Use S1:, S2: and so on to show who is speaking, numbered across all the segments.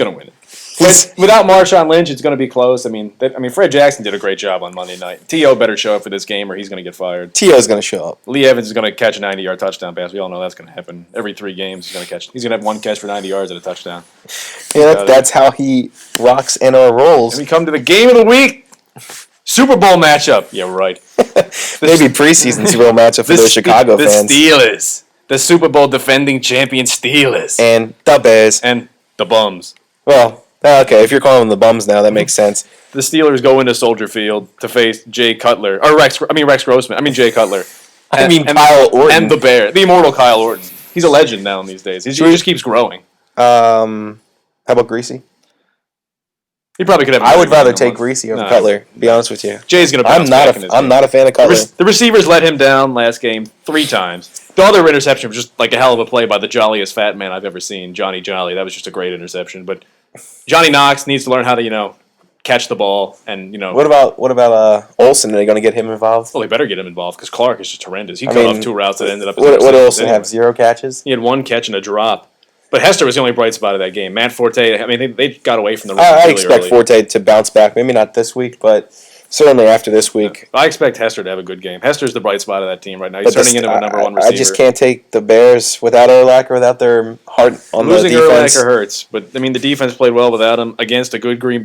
S1: going to win it. But without Marshawn Lynch, it's going to be close. I mean, Fred Jackson did a great job on Monday night. T.O. better show up for this game or he's going to get fired.
S2: T.O.'s going to show up.
S1: Lee Evans is going to catch a 90-yard touchdown pass. We all know that's going to happen. Every 3 games, he's going to have one catch for 90 yards and a touchdown.
S2: Yeah, that's how he rocks and rolls.
S1: And we come to the game of the week. Super Bowl matchup. Yeah, right.
S2: Maybe preseason Super Bowl matchup for those Chicago fans.
S1: The Steelers. The Super Bowl defending champion Steelers.
S2: And the Bears.
S1: And the Bums.
S2: Well, okay, if you're calling them the Bums now, that makes sense.
S1: The Steelers go into Soldier Field to face Jay Cutler. Or Rex Grossman. Jay Cutler.
S2: Kyle Orton.
S1: And the Bear. The immortal Kyle Orton. He's a legend now in these days. He just keeps growing.
S2: How about Greasy?
S1: He probably could have.
S2: I would rather take Greasy over Cutler, to be honest with you.
S1: Jay's going to bounce back in this game.
S2: I'm not a fan of Cutler.
S1: The receivers let him down last game 3 times. The other interception was just like a hell of a play by the jolliest fat man I've ever seen, Johnny Jolly. That was just a great interception. But Johnny Knox needs to learn how to, catch the ball and,
S2: What about Olsen? Are they going to get him involved?
S1: Well, they better get him involved because Clark is just horrendous. He cut off 2 routes that ended up.
S2: What did Olsen have? 0 catches?
S1: He had 1 catch and a drop. But Hester was the only bright spot of that game. Matt Forte, they got away from the run
S2: I
S1: really
S2: expect
S1: early.
S2: Forte to bounce back. Maybe not this week, but certainly after this week.
S1: I expect Hester to have a good game. Hester's the bright spot of that team right now. He's turning into a number 1 receiver.
S2: I just can't take the Bears without Urlacher, without their heart on the defense.
S1: Losing Urlacher hurts, but the defense played well without him against a great Green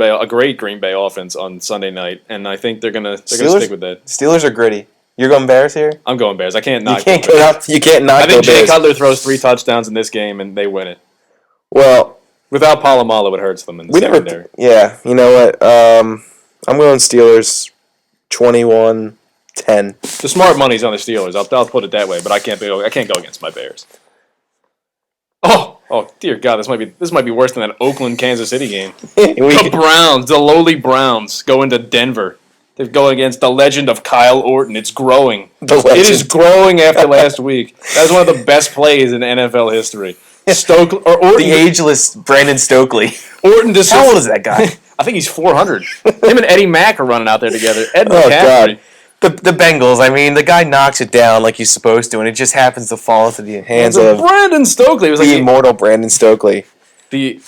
S1: Bay offense on Sunday night, and I think they're gonna stick with that.
S2: Steelers are gritty. You're going Bears here?
S1: I'm going Bears. I can't knock.
S2: You can't knock.
S1: I think Jay Cutler throws 3 touchdowns in this game, and they win it.
S2: Well,
S1: without Polamalu, it hurts them in the secondary.
S2: You know what? I'm going Steelers 21-10.
S1: The smart money's on the Steelers. I'll put it that way, but I can't go against my Bears. Oh, dear God! This might be worse than that Oakland Kansas City game. The lowly Browns, go into Denver. They're going against the legend of Kyle Orton. It's growing. It is growing after last week. That was one of the best plays in NFL history. Orton,
S2: the ageless Brandon Stokely.
S1: Orton
S2: How old is that guy?
S1: I think he's 400. Him and Eddie Mack are running out there together.
S2: God. The Bengals, the guy knocks it down like he's supposed to, and it just happens to fall into the hands of
S1: Brandon Stokely. It was
S2: the immortal Brandon Stokely.
S1: The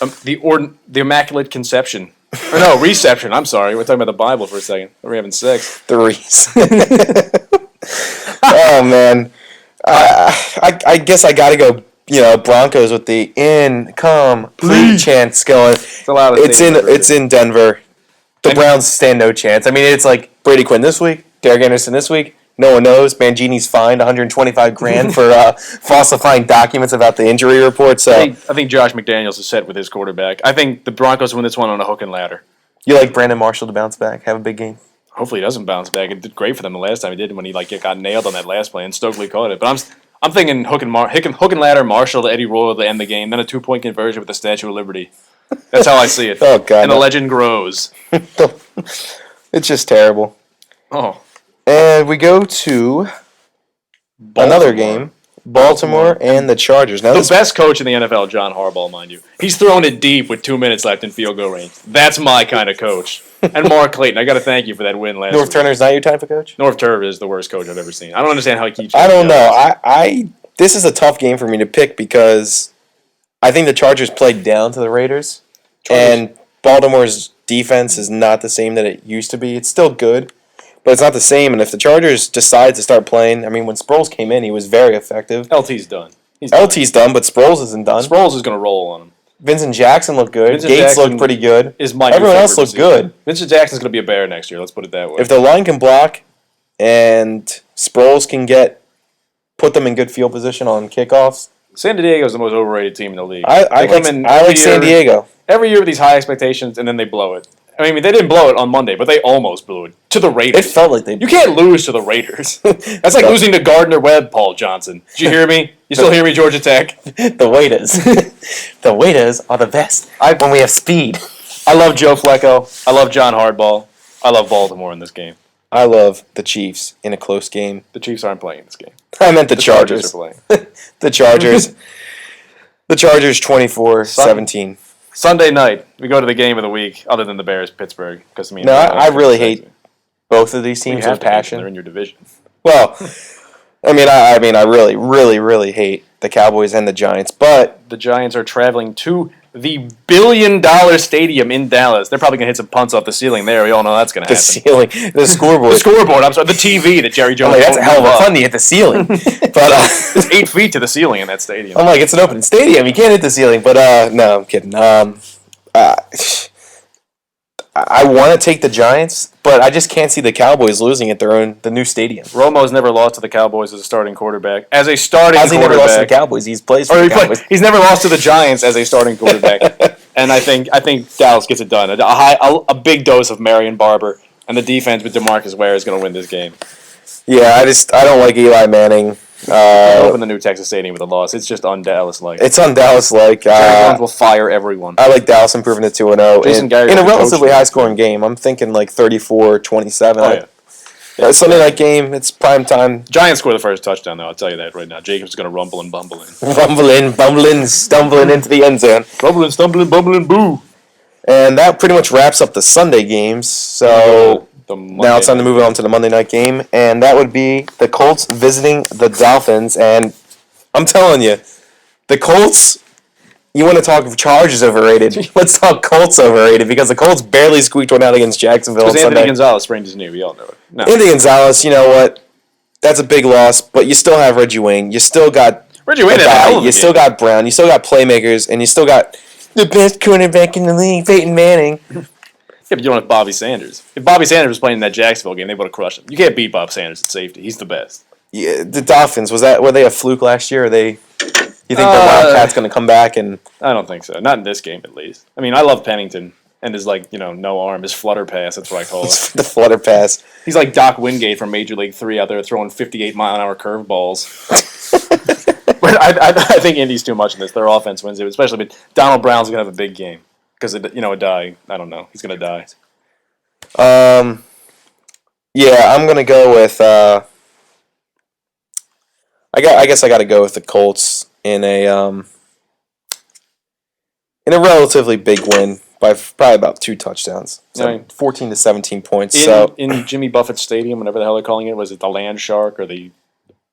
S1: Immaculate Conception. Or no, Reception. I'm sorry. We're talking about the Bible for a second. We're having sex.
S2: The Reese. Oh, man. I guess I got to go. Broncos with the incomplete chance going. It's in Denver. The Browns stand no chance. It's like Brady Quinn this week, Derek Anderson this week. No one knows. Mangini's fined $125,000 for falsifying documents about the injury report. So
S1: I think Josh McDaniels is set with his quarterback. I think the Broncos win this one on a hook and ladder.
S2: You like Brandon Marshall to bounce back, have a big game?
S1: Hopefully he doesn't bounce back. It did great for them the last time he did when he got nailed on that last play and Stokely caught it. But I'm thinking hook and ladder, Marshall to Eddie Royal to end the game, then a 2-point conversion with the Statue of Liberty. That's how I see it.
S2: Oh, God.
S1: And the legend grows.
S2: It's just terrible.
S1: Oh.
S2: And we go to another game. Baltimore and the Chargers. Now,
S1: the best coach in the NFL, John Harbaugh, mind you. He's throwing it deep with 2 minutes left in field goal range. That's my kind of coach. And Mark Clayton, I got to thank you for that win last week.
S2: North Turner's not your type of coach?
S1: North Turner is the worst coach I've ever seen. I don't understand how he keeps.
S2: I don't know. This is a tough game for me to pick because I think the Chargers played down to the Raiders. And Baltimore's defense is not the same that it used to be. It's still good, but it's not the same. And if the Chargers decide to start playing, when Sproles came in, he was very effective.
S1: LT's done.
S2: LT's done, but Sproles isn't done.
S1: Sproles is going to roll on him.
S2: Vincent Jackson looked good. Gates looked pretty good. Everyone else looked good.
S1: Vincent Jackson's going to be a Bear next year. Let's put it that way.
S2: If the line can block and Sproles can put them in good field position on kickoffs.
S1: San Diego's the most overrated team in the league.
S2: I like San Diego.
S1: Every year with these high expectations, and then they blow it. They didn't blow it on Monday, but they almost blew it to the Raiders.
S2: It felt like they.
S1: You can't lose to the Raiders. That's like losing to Gardner Webb, Paul Johnson. Did you hear me? You still hear me, Georgia Tech?
S2: The Waiters are the best when we have speed.
S1: I love Joe Flacco. I love John Harbaugh. I love Baltimore in this game.
S2: I love the Chiefs in a close game.
S1: The Chiefs aren't playing this game.
S2: I meant the Chargers.
S1: Are playing.
S2: The Chargers. The Chargers 24-17.
S1: Sunday night, we go to the game of the week, other than the Bears, Pittsburgh.
S2: I really hate both of these teams with passion.
S1: They're in your division.
S2: Well, I really, really, really hate the Cowboys and the Giants, but
S1: the Giants are traveling to the billion-dollar stadium in Dallas. They're probably going to hit some punts off the ceiling there. We all know that's going to happen.
S2: The ceiling. The scoreboard.
S1: The scoreboard. I'm sorry. The TV that Jerry Jones.
S2: I'm like, that's a hell of a fun to hit the ceiling. But
S1: it's 8 feet to the ceiling in that stadium.
S2: I'm like, it's an open stadium. You can't hit the ceiling. But no, I'm kidding. I want to take the Giants, but I just can't see the Cowboys losing at the new stadium.
S1: Romo's never lost to the Cowboys as a starting quarterback. As a starting
S2: Has he
S1: quarterback.
S2: never lost to the Cowboys? He's plays for the Cowboys.
S1: He's never lost to the Giants as a starting quarterback. And I think Dallas gets it done. A big dose of Marion Barber, and the defense with DeMarcus Ware is going to win this game.
S2: Yeah, I don't like Eli Manning.
S1: Open the new Texas Stadium with a loss. It's just un-Dallas-like.
S2: It's un-Dallas-like.
S1: Jerry Jones will fire everyone.
S2: I like Dallas improving to 2-0 in a relatively high-scoring game. I'm thinking like 34-27.
S1: Oh, yeah.
S2: Sunday night game. It's prime time.
S1: Giants score the first touchdown, though. I'll tell you that right now. Jacobs is going to rumble and bumble in.
S2: Bumbling, stumbling into the end zone.
S1: Rumbling, stumbling, bumbling, boo.
S2: And that pretty much wraps up the Sunday games. So now it's time to move on to the Monday night game, and that would be the Colts visiting the Dolphins. And I'm telling you, the Colts. You want to talk Chargers overrated? Let's talk Colts overrated because the Colts barely squeaked one out against Jacksonville on Sunday.
S1: Anthony Gonzalez sprained his knee. We all know it. No.
S2: Anthony Gonzalez, you know what? That's a big loss, but you still have Reggie Wayne. You still got
S1: Reggie Wayne. You
S2: still got Brown. You still got playmakers, and you still got the best cornerback in the league, Peyton Manning.
S1: Yeah, but you don't have Bobby Sanders. If Bobby Sanders was playing in that Jacksonville game, they would have crushed him. You can't beat Bob Sanders at safety. He's the best.
S2: Yeah, the Dolphins, were they a fluke last year? You think the Wildcats going to come back? And
S1: I don't think so. Not in this game, at least. I mean, I love Pennington and his no arm, his flutter pass. That's what I call it.
S2: The flutter pass.
S1: He's like Doc Wingate from Major League 3 out there throwing 58-mile-an-hour curveballs. But I think Indy's too much in this. Their offense wins it, especially. But Donald Brown's going to have a big game because a die. I don't know. He's going to die.
S2: Yeah, I'm going to go with. I guess I got to go with the Colts in a relatively big win by probably about 2 touchdowns. So 14 to 17 points.
S1: In Jimmy Buffett Stadium, whatever the hell they're calling it, was it the Land Shark or the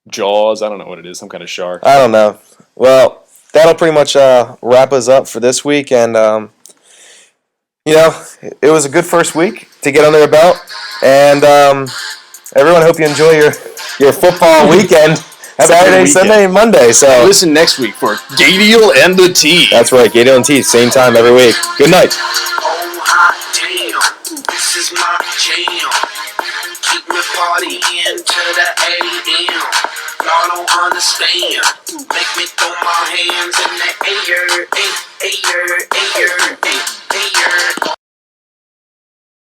S1: Jaws? I don't know what it is. Some kind of shark.
S2: I don't know. Well, that'll pretty much wrap us up for this week, and it was a good first week to get under the belt, and everyone, hope you enjoy your football weekend. Saturday, Sunday, and Monday. So
S1: listen next week for Gadiel and the T.
S2: That's right, Gadiel and T. Same time every week. Good night.
S3: Oh hot damn, this is my jam. Keep me partying to the AM. Y'all don't understand. Make me throw my hands in the air, air, air, air, air.